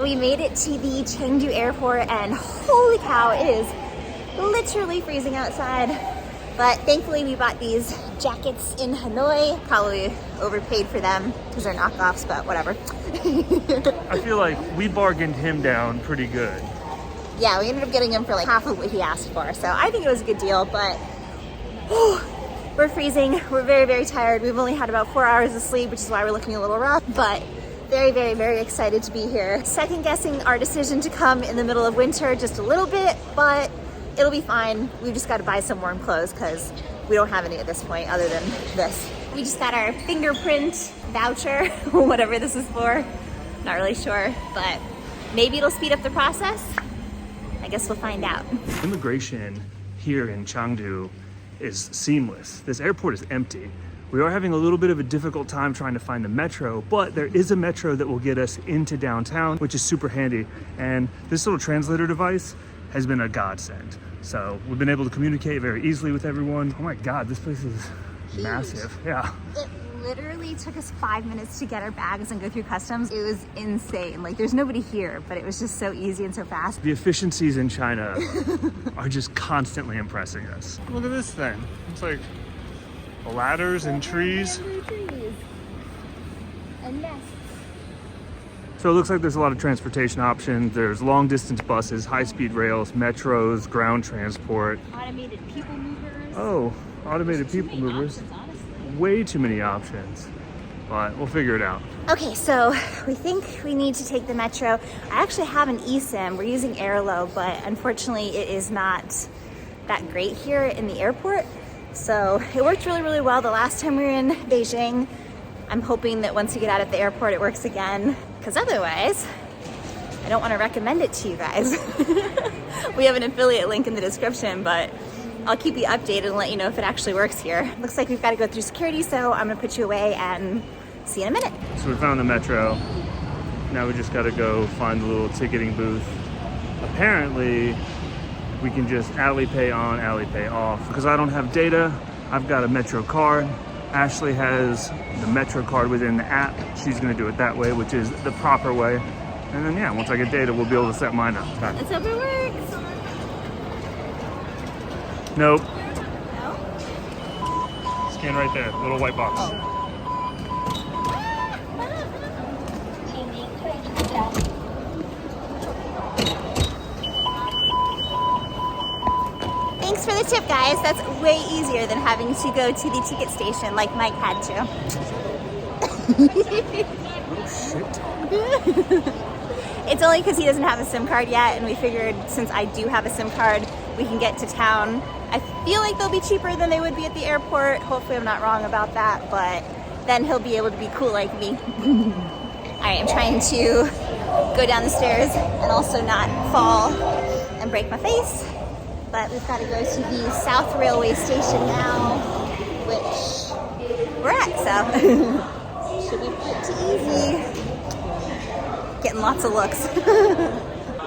We made it to the Chengdu airport and holy cow, it is literally freezing outside. But thankfully we bought these jackets in Hanoi. Probably overpaid for them because they're knockoffs, but whatever. I feel like we bargained him down pretty good. Yeah, we ended up getting him for like half of what he asked for. So I think it was a good deal, but we're freezing. We're very, very tired. We've only had about 4 hours of sleep, which is why we're looking a little rough, but very, very, very excited to be here. Second guessing our decision to come in the middle of winter just a little bit, but it'll be fine. We've just got to buy some warm clothes because we don't have any at this point other than this. We just got our fingerprint voucher, whatever this is for. Not really sure, but maybe it'll speed up the process. I guess we'll find out. Immigration here in Chengdu is seamless. This airport is empty. We are having a little bit of a difficult time trying to find the metro, but there is a metro that will get us into downtown, which is super handy. And this little translator device has been a godsend. So we've been able to communicate very easily with everyone. Oh my God, this place is huge. Massive. Yeah. It literally took us 5 minutes to get our bags and go through customs. It was insane. Like there's nobody here, but it was just so easy and so fast. The efficiencies in China are just constantly impressing us. Look at this thing. It's like ladders and trees. And nests. So it looks like there's a lot of transportation options. There's long distance buses, high-speed rails, metros, ground transport. Automated people movers. Oh, automated people movers. Way too many options, but we'll figure it out. Okay, so we think we need to take the metro. I actually have an eSIM. We're using Airlo, but unfortunately it is not that great here in the airport. So it worked really, really well the last time we were in Beijing. I'm hoping that once we get out at the airport, it works again, because otherwise, I don't want to recommend it to you guys. We have an affiliate link in the description, but I'll keep you updated and let you know if it actually works here. Looks like we've got to go through security, so I'm gonna put you away and see you in a minute. So we found the metro. Now we just got to go find the little ticketing booth. Apparently, we can just Alipay on, Alipay off. Because I don't have data, I've got a metro card. Ashley has the metro card within the app. She's gonna do it that way, which is the proper way. And then yeah, once I get data, we'll be able to set mine up. Let's hope it works. Nope. No? Scan right there, little white box. Oh. Thanks for the tip, guys. That's way easier than having to go to the ticket station like Mike had to. Little shit. It's only because he doesn't have a SIM card yet, and we figured since I do have a SIM card, we can get to town. I feel like they'll be cheaper than they would be at the airport. Hopefully I'm not wrong about that, but then he'll be able to be cool like me. All right, I'm trying to go down the stairs and also not fall and break my face. But we've got to go to the South Railway Station now, which we're at, so should be pretty easy. Getting lots of looks.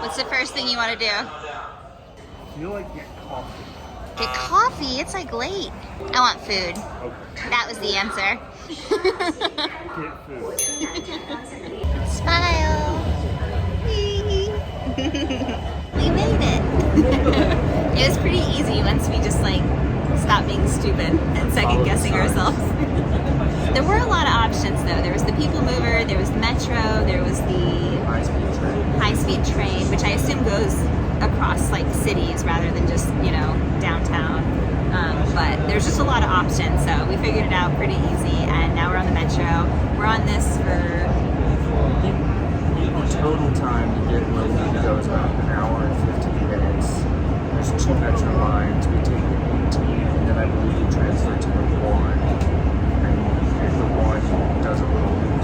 What's the first thing you want to do? I feel like get coffee. Get coffee? It's like late. I want food. Okay. That was the answer. Get food. Smile. We made it. It was pretty easy once we just like stopped being stupid and second guessing ourselves. There were a lot of options though. There was the people mover, there was the metro, there was the high-speed train, which I assume goes across like cities rather than just, you know, downtown. But there's just a lot of options, so we figured it out pretty easy, and now we're on the metro. We're on this for... The total time to get where we need to go is about an hour and 15 minutes. There's 2 metro lines. We take the 18, and then I believe we transfer to the 1. And the 1 does a little loop,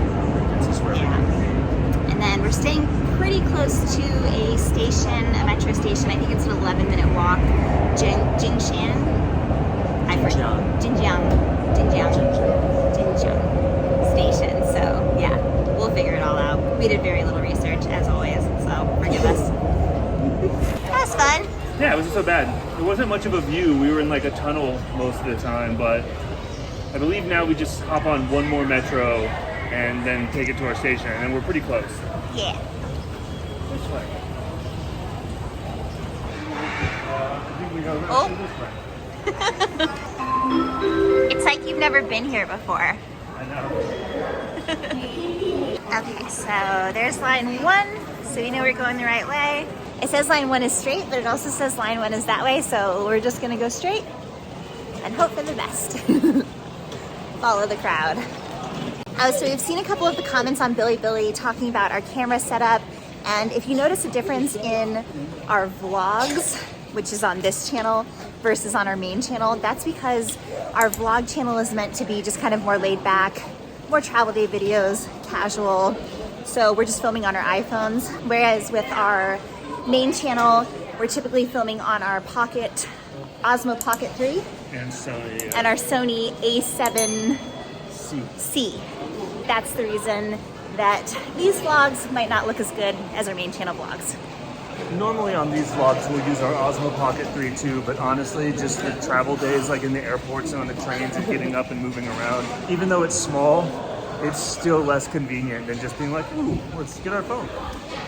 gets us where we need to be. And then we're staying pretty close to a station, a metro station. I think it's an 11-minute walk. Jinshan? Jinjiang station. So yeah, we'll figure it all out. We did very little research as always, so forgive us. That was fun. Yeah, it wasn't so bad. There wasn't much of a view. We were in like a tunnel most of the time, but I believe now we just hop on one more metro and then take it to our station, and we're pretty close. Yeah. No, Oh. this way. It's like you've never been here before. I know. Okay, so there's line 1, so we know we're going the right way. It says line 1 is straight, but it also says line 1 is that way, so we're just gonna go straight and hope for the best. Follow the crowd. So we've seen a couple of the comments on Bilibili talking about our camera setup, and if you notice a difference in our vlogs, which is on this channel, versus on our main channel, that's because our vlog channel is meant to be just kind of more laid back, more travel day videos, casual. So we're just filming on our iPhones, whereas with our main channel, we're typically filming on our Pocket, Osmo Pocket 3, And Sony. and our Sony C. A7C. That's the reason that these vlogs might not look as good as our main channel vlogs. Normally on these vlogs we'll use our Osmo Pocket 3 too, but honestly just the travel days like in the airports and on the trains and getting up and moving around, even though it's small, it's still less convenient than just being like, ooh, let's get our phone.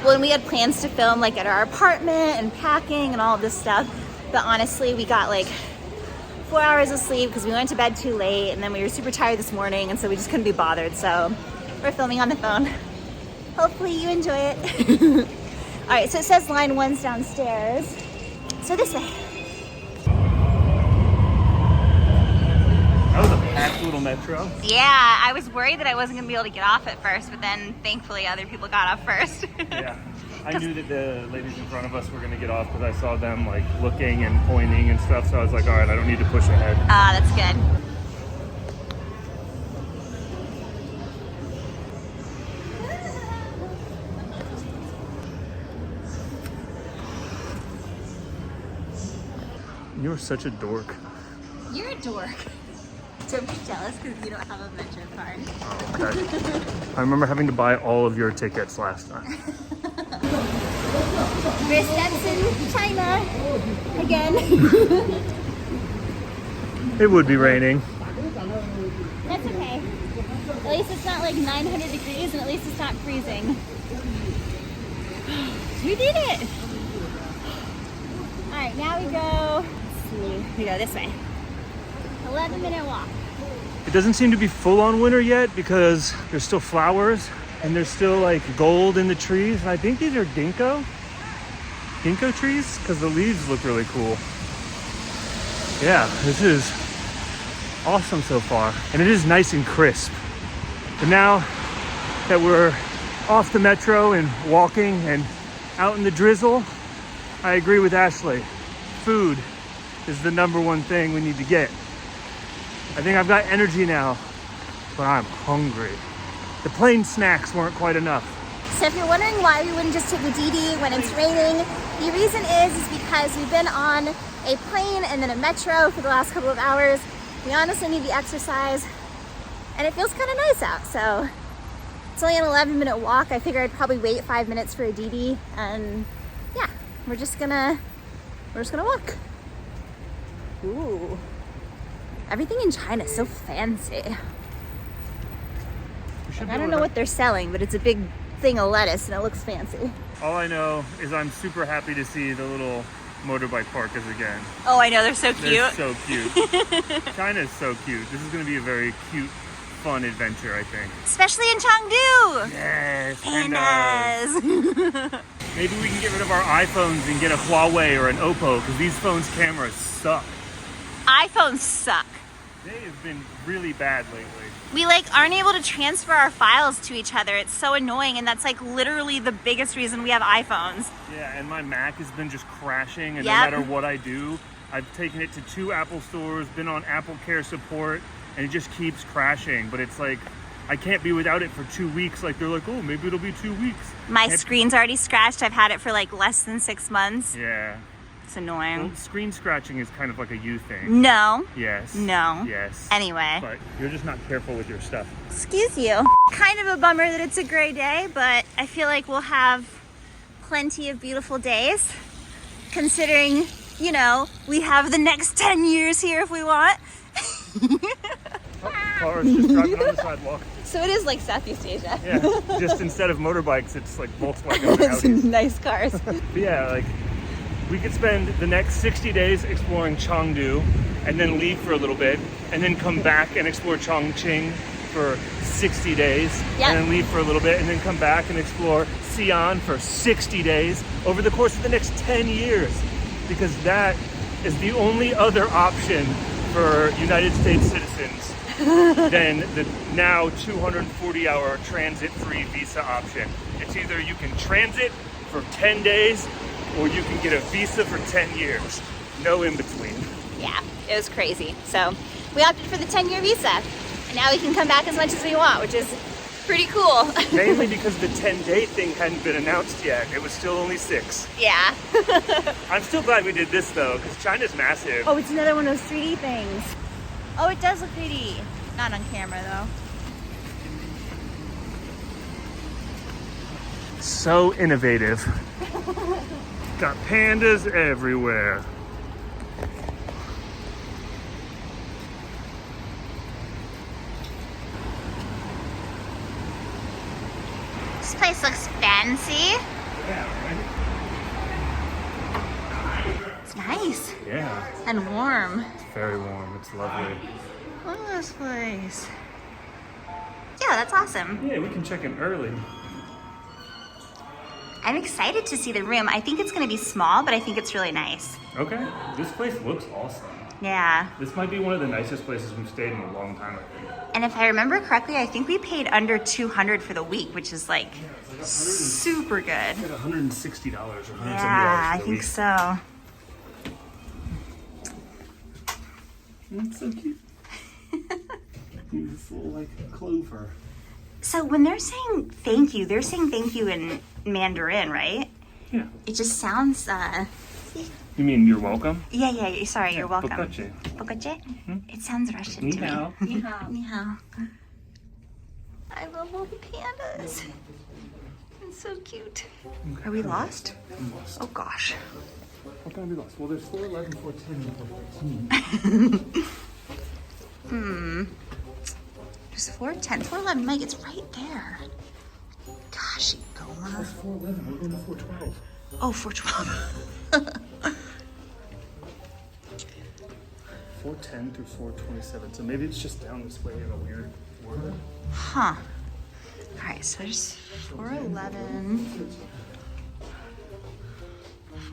Well, and we had plans to film like at our apartment and packing and all of this stuff, but honestly we got like 4 hours of sleep because we went to bed too late, and then we were super tired this morning, and so we just couldn't be bothered, so we're filming on the phone. Hopefully you enjoy it. All right, so it says line 1's downstairs. So this way. That was a packed little metro. Yeah, I was worried that I wasn't gonna be able to get off at first, but then thankfully other people got off first. Yeah. I knew that the ladies in front of us were going to get off because I saw them like looking and pointing and stuff, so I was like, all right, I don't need to push ahead. Ah, that's good. You're such a dork. You're a dork. Don't be jealous because you don't have a Metro card. Oh, okay. I remember having to buy all of your tickets last time. First steps in China again. It would be raining. That's okay. At least it's not like 900 degrees, and at least it's not freezing. We did it! All right, now we go, let's see, we go this way. 11-minute walk. It doesn't seem to be full on winter yet because there's still flowers and there's still like gold in the trees. And I think these are ginkgo trees because the leaves look really cool. Yeah, this is awesome so far. And it is nice and crisp. But now that we're off the metro and walking and out in the drizzle, I agree with Ashley. Food is the #1 thing we need to get. I think I've got energy now, but I'm hungry. The plane snacks weren't quite enough. So if you're wondering why we wouldn't just take the DD when it's raining, the reason is because we've been on a plane and then a metro for the last couple of hours. We honestly need the exercise, and it feels kind of nice out. So it's only an 11-minute walk. I figure I'd probably wait 5 minutes for a DD, and yeah, we're just gonna walk. Ooh, everything in China is so fancy. I don't know what they're selling, but it's a big thing of lettuce and it looks fancy. All I know is I'm super happy to see the little motorbike parkers again. Oh, I know, they're so cute. They're so cute. China is so cute. This is going to be a very cute, fun adventure, I think. Especially in Chengdu. Yes, Pandas. Maybe we can get rid of our iPhones and get a Huawei or an Oppo because these phones' cameras suck. iPhones suck. They have been really bad lately. We aren't able to transfer our files to each other. It's so annoying, and that's literally the biggest reason we have iPhones. Yeah, and my Mac has been just crashing, and Yep. no matter what I do, I've taken it to 2 Apple stores, been on Apple Care support, and it just keeps crashing. But it's like, I can't be without it for 2 weeks. Like, they're like, oh, maybe it'll be 2 weeks. My screen's already scratched. I've had it for less than 6 months. Yeah. It's annoying. Well, screen scratching is kind of like a you thing. No. Yes. No. Yes. Anyway. But you're just not careful with your stuff. Excuse you. Kind of a bummer that it's a gray day, but I feel like we'll have plenty of beautiful days, considering, we have the next 10 years here if we want. Cars just driving on the sidewalk. So it is like Southeast Asia. Yeah, just instead of motorbikes, it's like Volkswagen and It's Audis. nice cars. But yeah, We could spend the next 60 days exploring Chengdu and then leave for a little bit and then come back and explore Chongqing for 60 days Yep. and then leave for a little bit and then come back and explore Xi'an for 60 days over the course of the next 10 years, because that is the only other option for United States citizens than the now 240-hour transit-free visa option. It's either you can transit for 10 days or you can get a visa for 10 years. No in between. Yeah, it was crazy. So we opted for the 10-year visa. And now we can come back as much as we want, which is pretty cool. Mainly because the 10-day thing hadn't been announced yet. It was still only 6. Yeah. I'm still glad we did this though, because China's massive. Oh, it's another one of those 3D things. Oh, it does look 3D. Not on camera though. So innovative. Got pandas everywhere. This place looks fancy. Yeah, It's nice right? Yeah. and warm. It's very warm. It's lovely. Look at this place. Yeah, that's awesome. Yeah, we can check in early. I'm excited to see the room. I think it's going to be small, but I think it's really nice. Okay. This place looks awesome. Yeah. This might be one of the nicest places we've stayed in a long time, I think. And if I remember correctly, I think we paid under $200 for the week, which is like super good. It's like $160 or $170 Yeah, I for the think week. so. That's so cute. This little like clover. So when they're saying thank you, they're saying thank you in Mandarin, right? Yeah. It just sounds, You mean you're welcome? yeah, sorry, you're welcome. Bokache. Bokache? It sounds Russian Ni to hao. me. Ni hao. Ni hao. I love all the pandas. It's so cute. Are we lost? I'm lost. Oh gosh. How can I be lost? Well, there's 411, 410, and 413. There's 410, 411. Mike, it's right there. Gosh, Gomer. That's 411. We're going to 412. Oh, 412. 410 through 427. So maybe it's just down this way in a weird order. Huh. All right, so there's 411,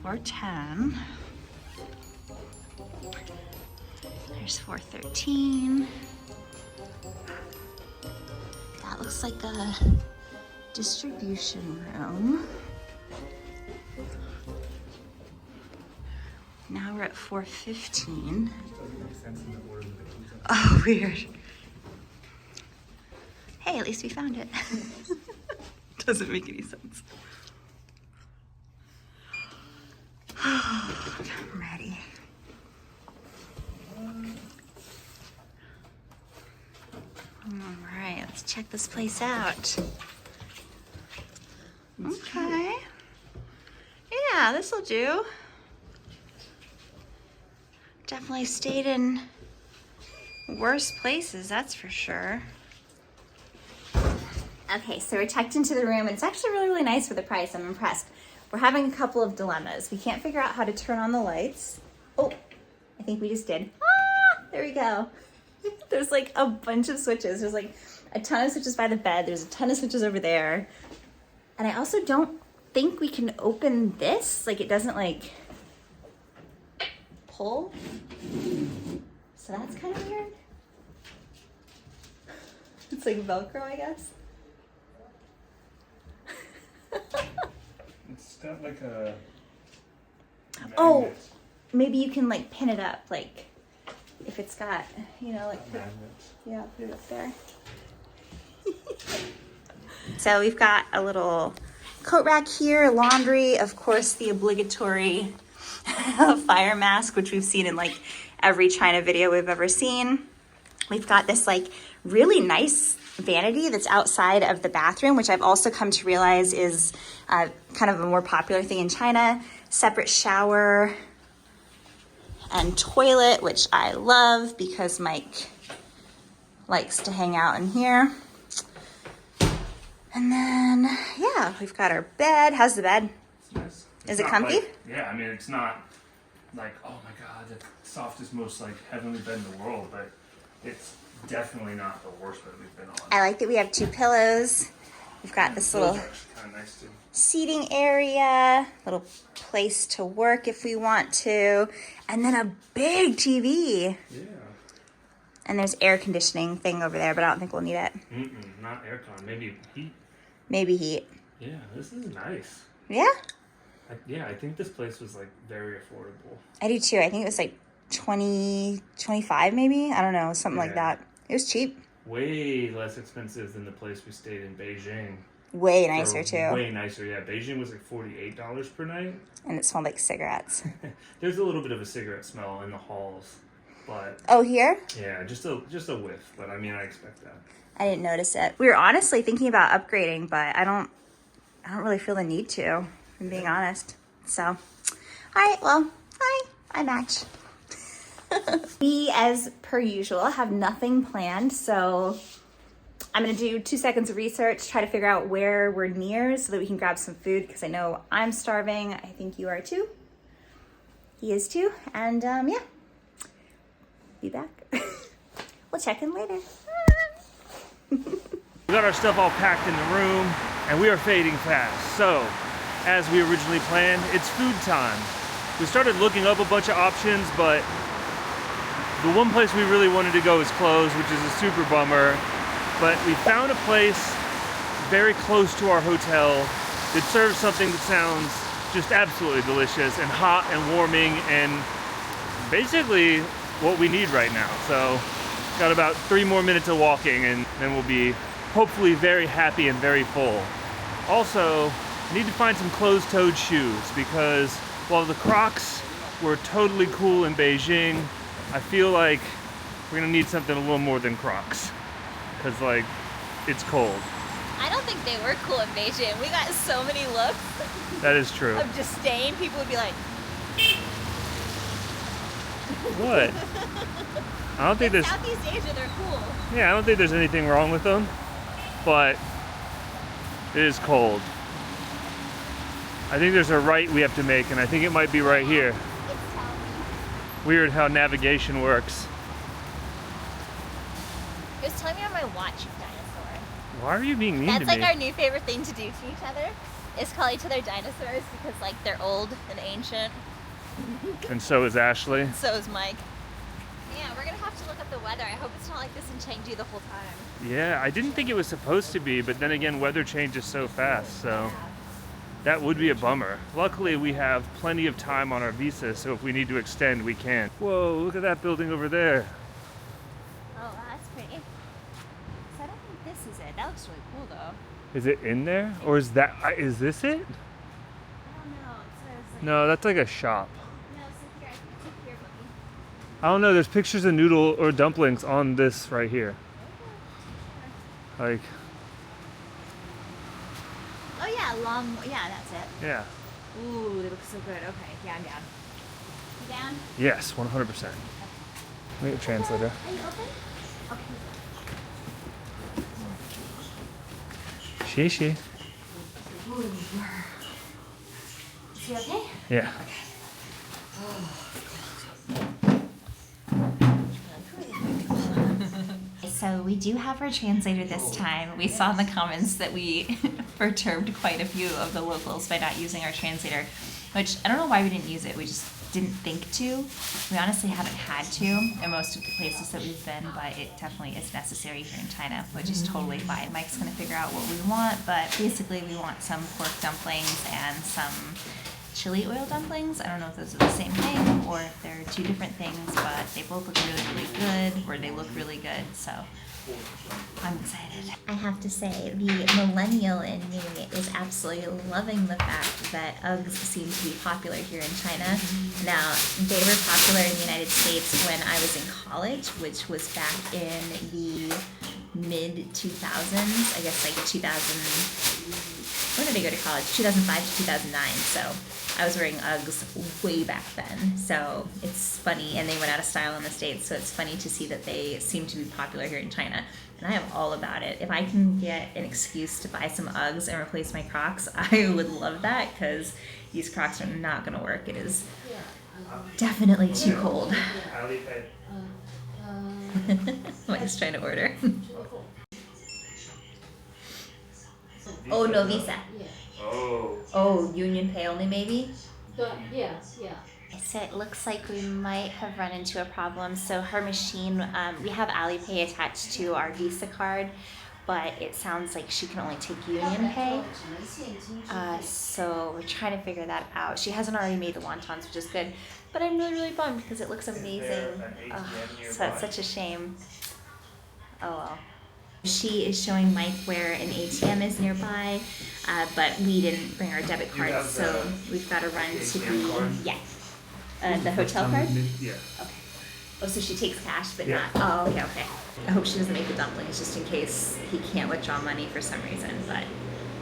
410. There's 413. That looks like a distribution room. Now we're at 415. Doesn't make sense in the order that it comes up. Oh, weird. Hey, at least we found it. Doesn't make any sense. I'm ready. All right, let's check this place out. Okay. Yeah, this'll do. Definitely stayed in worse places, that's for sure. Okay, so we're checked into the room, and it's actually really, really nice for the price. I'm impressed. We're having a couple of dilemmas. We can't figure out how to turn on the lights. Oh, I think we just did. Ah, there we go. There's like a bunch of switches. There's like a ton of switches by the bed. There's a ton of switches over there. And I also don't think we can open this. Like it doesn't like pull. So that's kind of weird. It's like Velcro, I guess. It's got like a. Oh, magnet. maybe you can like pin it up, like if it's got, you know, like Magnet. yeah, put it up there. So we've got a little coat rack here, laundry, of course, the obligatory fire mask, which we've seen in like every China video we've ever seen. We've got this like really nice vanity that's outside of the bathroom, which I've also come to realize is kind of a more popular thing in China. Separate shower and toilet, which I love because Mike likes to hang out in here. And then, yeah, we've got our bed. How's the bed? It's nice. Is it not comfy? like- yeah, I mean, it's not like, oh my god, the softest, most like heavenly bed in the world, but it's definitely not the worst bed we've been on. I like that we have 2 pillows. We've got this Those little are actually kind of nice too. seating area, little place to work if we want to, and then a big TV. Yeah. And there's air conditioning thing over there, but I don't think we'll need it. Not aircon, maybe heat. Maybe heat. Yeah, this is nice. Yeah? I think this place was like very affordable. I do too. I think it was like 20, 25 maybe. I don't know, something like Yeah. that. It was cheap. Way less expensive than the place we stayed in Beijing. Way nicer too. Way nicer, yeah. Beijing was like $48 per night. And it smelled like cigarettes. There's a little bit of a cigarette smell in the halls, but Oh, here? yeah, just a whiff. But I mean, I expect that. I didn't notice it. We were honestly thinking about upgrading, but I don't really feel the need to, if I'm being honest. So, all right, well, I match. We, as per usual, have nothing planned, so I'm gonna do 2 seconds of research, try to figure out where we're near so that we can grab some food, because I know I'm starving. I think you are too. He is too, and yeah, be back. We'll check in later. We got our stuff all packed in the room, and we are fading fast. So, as we originally planned, it's food time. We started looking up a bunch of options, but the one place we really wanted to go is closed, which is a super bummer. But we found a place very close to our hotel that serves something that sounds just absolutely delicious and hot and warming and basically what we need right now. So, got about 3 more minutes of walking and then we'll be hopefully very happy and very full. Also, need to find some closed-toed shoes because while the Crocs were totally cool in Beijing, I feel like we're gonna need something a little more than Crocs because like it's cold. I don't think they were cool in Beijing. We got so many looks That is true. of disdain. People would be like, What? I don't think there's Southeast Asia, they're cool. I don't think there's anything wrong with them, but it is cold. I think there's a right we have to make, and I think it might be right here. It's telling me. Weird how navigation works. It was telling me on my watch, you dinosaur. Why are you being mean That's to like me? our new favorite thing to do to each other, is call each other dinosaurs because like they're old and ancient. And so is Ashley. So is Mike. Yeah, we're gonna have to look up the weather. I hope it's not like this in Chengdu the whole time. Yeah, I didn't think it was supposed to be, but then again, weather changes so fast, so that would be a bummer. Luckily, we have plenty of time on our visa, so if we need to extend, we can. Whoa, look at that building over there. Oh, wow, that's pretty. So I don't think this is it. That looks really cool though. Is it in there? Or is that, is this it? I don't know. It says like, No, that's like a shop. no, so here, I can keep here, Boogie. I don't know, there's pictures of noodle or dumplings on this right here. Like, Oh yeah, yeah, that's it. yeah. Ooh, they look so good. Okay, yeah, I'm down. You down? Yes, 100%. Wait, translator. Are you open? Okay. She. Is you okay? Yeah. So we do have our translator this time. We saw in the comments that we perturbed quite a few of the locals by not using our translator, which I don't know why we didn't use it. We just didn't think to. We honestly haven't had to in most of the places that we've been, but it definitely is necessary here in China, which is totally fine. Mike's gonna figure out what we want, but basically we want some pork dumplings and some chili oil dumplings. I don't know if those are the same thing or if they're 2 different things, but they both look really, really good, or they look really good, so I'm excited. I have to say, the millennial in me is absolutely loving the fact that Uggs seem to be popular here in China. Now, they were popular in the United States when I was in college, which was back in the mid-2000s, I guess like 2000, when did I go to college? 2005 to 2009, so I was wearing Uggs way back then, so it's funny, and they went out of style in the States, so it's funny to see that they seem to be popular here in China. and I am all about it. If I can get an excuse to buy some Uggs and replace my Crocs, I would love that, because these Crocs are not going to work. It is definitely too cold. Mike's trying to order. Oh, no visa. Oh, Union Pay only maybe? Yeah. So it looks like we might have run into a problem. So her machine, we have Alipay attached to our Visa card, but it sounds like she can only take Union Pay. So we're trying to figure that out. She hasn't already made the wontons, which is good, but I'm really, really bummed because it looks amazing. So that's such a shame. Oh well. She is showing Mike where an ATM is nearby, but we didn't bring our debit card, so we've got to run to the hotel card? Yeah. Okay. Oh, so she takes cash, but not. Oh, okay. I hope she doesn't make the dumplings just in case he can't withdraw money for some reason, but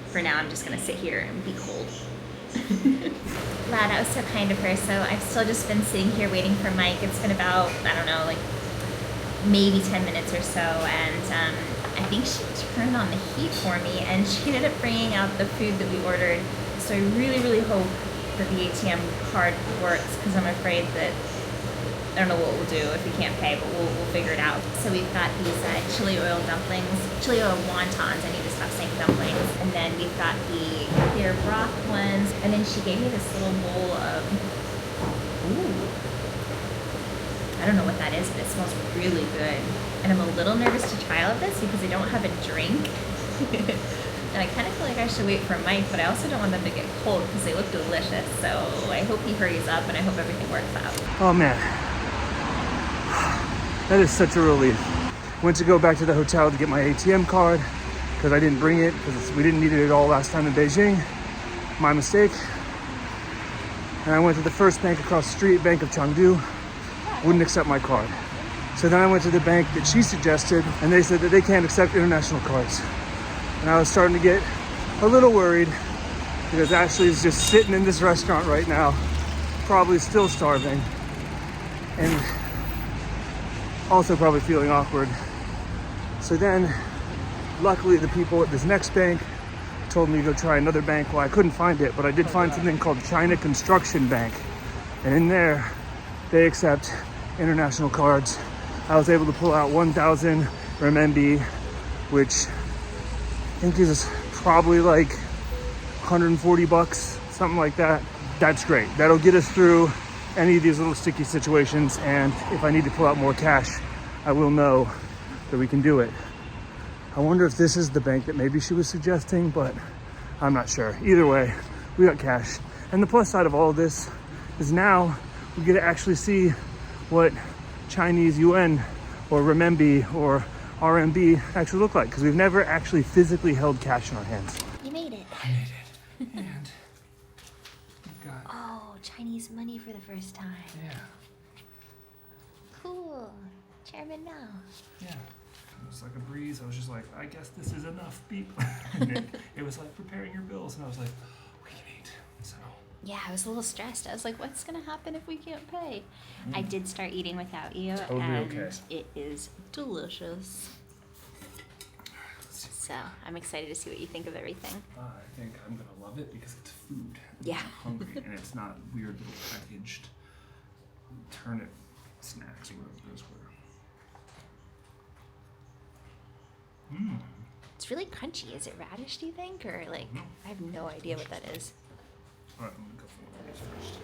for now I'm just gonna sit here and be cold. Wow, that was so kind of her. So I've still just been sitting here waiting for Mike. It's been about, I don't know, like maybe 10 minutes or so, and I think she turned on the heat for me, and she ended up bringing out the food that we ordered. So I really, really hope that the ATM card works, because I'm afraid that I don't know what we'll do if we can't pay, but we'll figure it out. So we've got these chili oil wontons. I need to stop saying dumplings. And then we've got the clear broth ones. And then she gave me this little bowl of, I don't know what that is, but it smells really good. And I'm a little nervous to try all of this because I don't have a drink. And I kind of feel like I should wait for Mike, but I also don't want them to get cold because they look delicious. So I hope he hurries up, and I hope everything works out. Oh man, that is such a relief. Went to go back to the hotel to get my ATM card because I didn't bring it because we didn't need it at all last time in Beijing. My mistake. And I went to the first bank across the street, Bank of Chengdu, wouldn't accept my card. So then I went to the bank that she suggested, and they said that they can't accept international cards. And I was starting to get a little worried because Ashley is just sitting in this restaurant right now, probably still starving, and also probably feeling awkward. So then, luckily the people at this next bank told me to go try another bank. Well, I couldn't find it, but I did find something called China Construction Bank. And in there, they accept international cards. I was able to pull out 1,000 renminbi, which I think is probably like 140 bucks, something like that. That's great. That'll get us through any of these little sticky situations. And if I need to pull out more cash, I will know that we can do it. I wonder if this is the bank that maybe she was suggesting, but I'm not sure. Either way, we got cash. And the plus side of all of this is now we get to actually see what Chinese yuan or renminbi or RMB actually look like, because we've never actually physically held cash in our hands. You made it. I made it. And we've got... Oh, Chinese money for the first time. Yeah. Cool. Chairman now. Yeah. It was like a breeze. I was just like, I guess this is enough, beep. And it was like preparing your bills, and I was like, we can eat. So... Yeah, I was a little stressed. I was like, what's going to happen if we can't pay? I did start eating without you, Totally and okay. it is delicious. So I'm excited to see what you think of everything. I think I'm going to love it because it's food. Yeah. I'm hungry, and it's not weird little packaged turnip snacks or whatever those were. Mmm. It's really crunchy. Is it radish, do you think? Or like, I have no idea what that is. All right, I'm going to go for one of these first.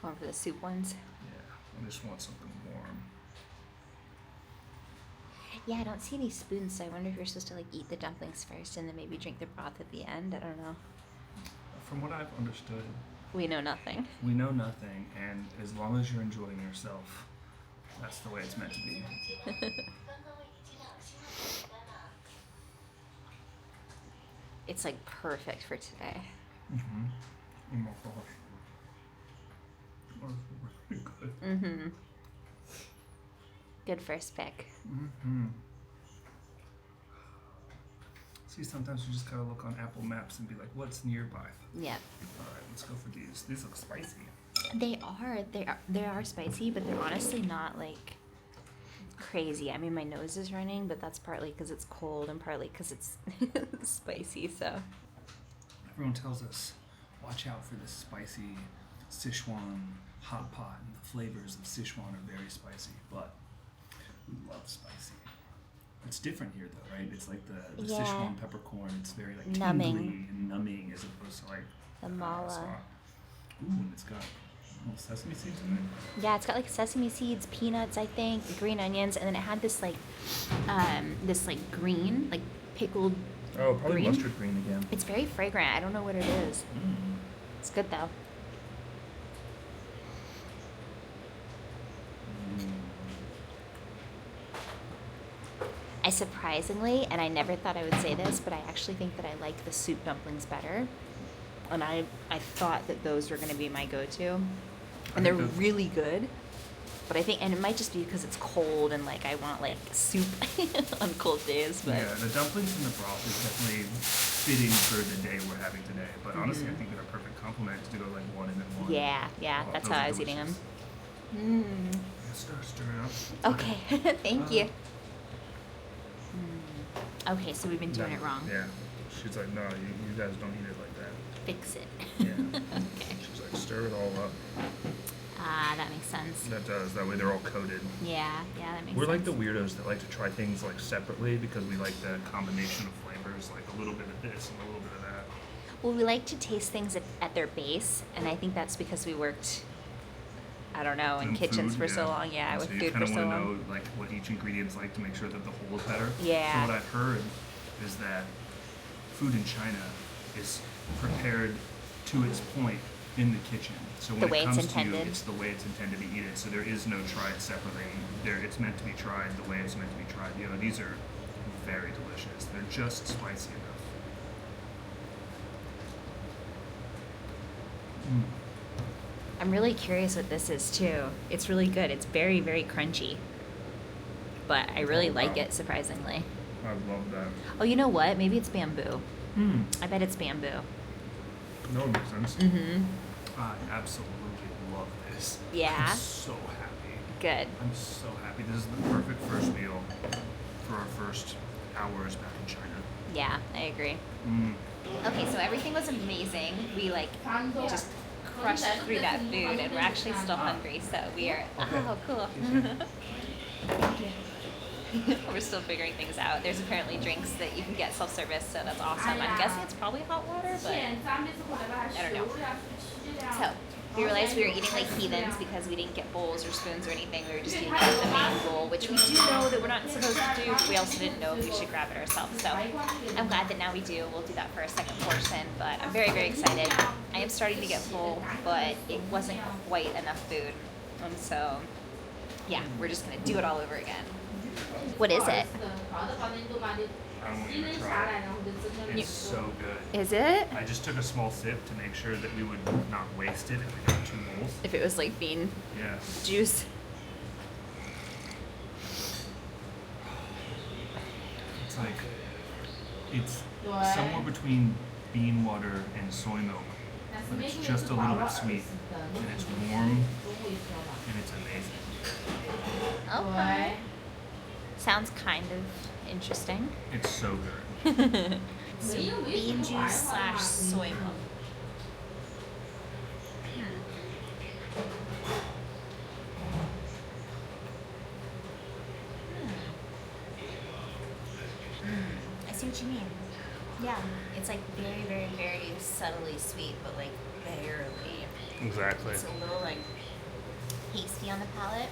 Going for the soup ones? Yeah, I just want something warm. Yeah, I don't see any spoons, so I wonder if you're supposed to like eat the dumplings first and then maybe drink the broth at the end. I don't know. From what I've understood, We know nothing. we know nothing, and as long as you're enjoying yourself, that's the way it's meant to be. It's like perfect for today. Mm-hmm. Oh my gosh. That's really good. Mm-hmm. Good first pick. Mm-hmm. See, sometimes you just gotta look on Apple Maps and be like, what's nearby? Yep. All right, let's go for these. These look spicy. They are spicy, but they're honestly not like crazy. I mean, my nose is running, but that's partly because it's cold and partly because it's spicy, so. Everyone tells us, watch out for this spicy Sichuan hot pot, and the flavors of Sichuan are very spicy, but we love spicy. It's different here though, right? It's like the Yeah. Sichuan peppercorn, it's very like Numbing. tingly and numbing as opposed to like The mala. Ooh, and it's got little sesame seeds in it. Yeah, it's got like sesame seeds, peanuts, I think, green onions, and then it had this like green, like pickled. Oh, probably Green? mustard green again. It's very fragrant. I don't know what it is. It's good though. I surprisingly, and I never thought I would say this, but I actually think that I like the soup dumplings better. And I thought that those were going to be my go-to. And they're really good. But I think, and it might just be because it's cold and like I want like soup on cold days. But Yeah, the dumplings and the broth is definitely fitting for the day we're having today. But honestly, I think they're a perfect complement to go like one and then one. yeah, Oh, that's those how are I was eating them. delicious. Stir it up. Okay, thank you. Okay, so we've been doing No, it wrong. Yeah. She's like, no, you guys don't eat it like that. Fix it. Yeah. Okay. She's like, stir it all up. Ah, that makes sense. That does. That way they're all coated. Yeah, that makes We're sense. like the weirdos that like to try things like separately because we like the combination of flavors, like a little bit of this and a little bit of that. Well, we like to taste things at their base, and I think that's because we worked, I don't know, in And kitchens food, for so long. Yeah, And with so you food kind for of so want to long. know like what each ingredient's like to make sure that the whole is better. Yeah. So what I've heard is that food in China is prepared to its point in the kitchen. So when The way it it's comes to you, intended. it's the way it's intended to be eaten. So there is no try it separately. It's meant to be tried the way it's meant to be tried. You know, these are very delicious. They're just spicy enough. I'm really curious what this is too. It's really good. It's very, very crunchy. But I really Oh, like wow. it, surprisingly. I love that. Oh, you know what? Maybe it's bamboo. I bet it's bamboo. No, it makes sense. Mm-hmm. I absolutely love this. Yeah? I'm so happy. Good. I'm so happy. This is the perfect first meal for our first hours back in China. Yeah, I agree. Okay, so everything was amazing. We like just crushed through that food, and we're actually still hungry. So we are. Oh, cool. Thank you. We're still figuring things out. There's apparently drinks that you can get self-service, so that's awesome. I'm guessing it's probably hot water, but I don't know. So we realized we were eating like heathens because we didn't get bowls or spoons or anything. We were just eating out of the main bowl, which we do know that we're not supposed to do, but we also didn't know if we should grab it ourselves. So I'm glad that now we do. We'll do that for a second portion, but I'm very, very excited. I am starting to get full, but it wasn't quite enough food. And so, yeah, we're just going to do it all over again. What is it? I won't even try it. It's so good. Is it? I just took a small sip to make sure that we would not waste it if we got 2 bowls. If it was like bean Yeah. juice. It's like, it's somewhere between bean water and soy milk, but it's just a little bit sweet, and it's warm, and it's amazing. Okay. Sounds kind of interesting. It's so good. So bean juice / soy milk. I see what you mean. Yeah, it's like very, very, very subtly sweet, but like barely. Exactly. It's a little like pasty on the palate.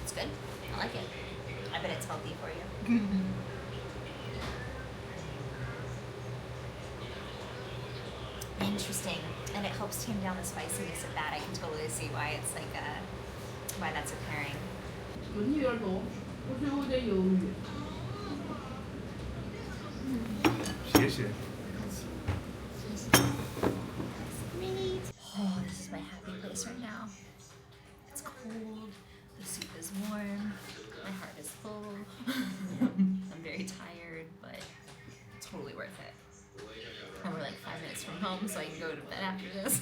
It's good. I like it. I bet it's healthy for you. Interesting. And it helps tame down the spiciness of that. I can totally see why it's like why that's appearing. 我女儿多，我说我得犹豫。谢谢。 Great. Oh, this is my happy place right now. It's cold. The soup is warm. My heart is full. I'm very tired, but totally worth it. And we're like 5 minutes from home, so I can go to bed after this.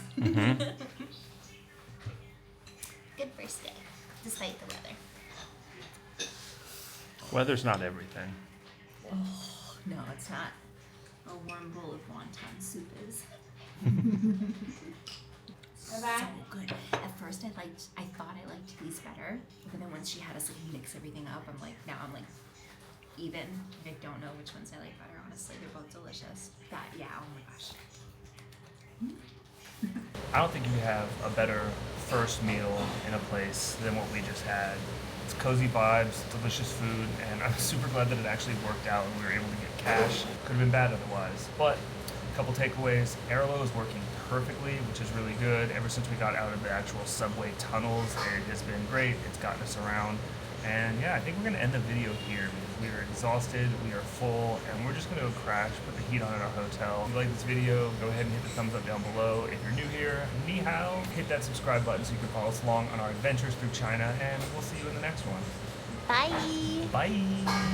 Good first day, despite the weather. Weather's not everything. Oh, no, it's not. A warm bowl of wonton soup is. So good. At first I thought I liked these better, but then once she had us like mix everything up, I'm like even. I don't know which ones I like better, honestly. They're both delicious. That, yeah, oh my gosh. I don't think you have a better first meal in a place than what we just had. It's cozy vibes, delicious food, and I'm super glad that it actually worked out and we were able to get cash. Could have been bad otherwise. But a couple takeaways. Airlo is working perfectly, which is really good. Ever since we got out of the actual subway tunnels, it has been great. It's gotten us around. And yeah, I think we're gonna end the video here because we are exhausted, we are full, and we're just gonna go crash, put the heat on in our hotel. If you like this video, go ahead and hit the thumbs up down below. If you're new here, ni hao. Hit that subscribe button so you can follow us along on our adventures through China, and we'll see you in the next one. Bye. Bye.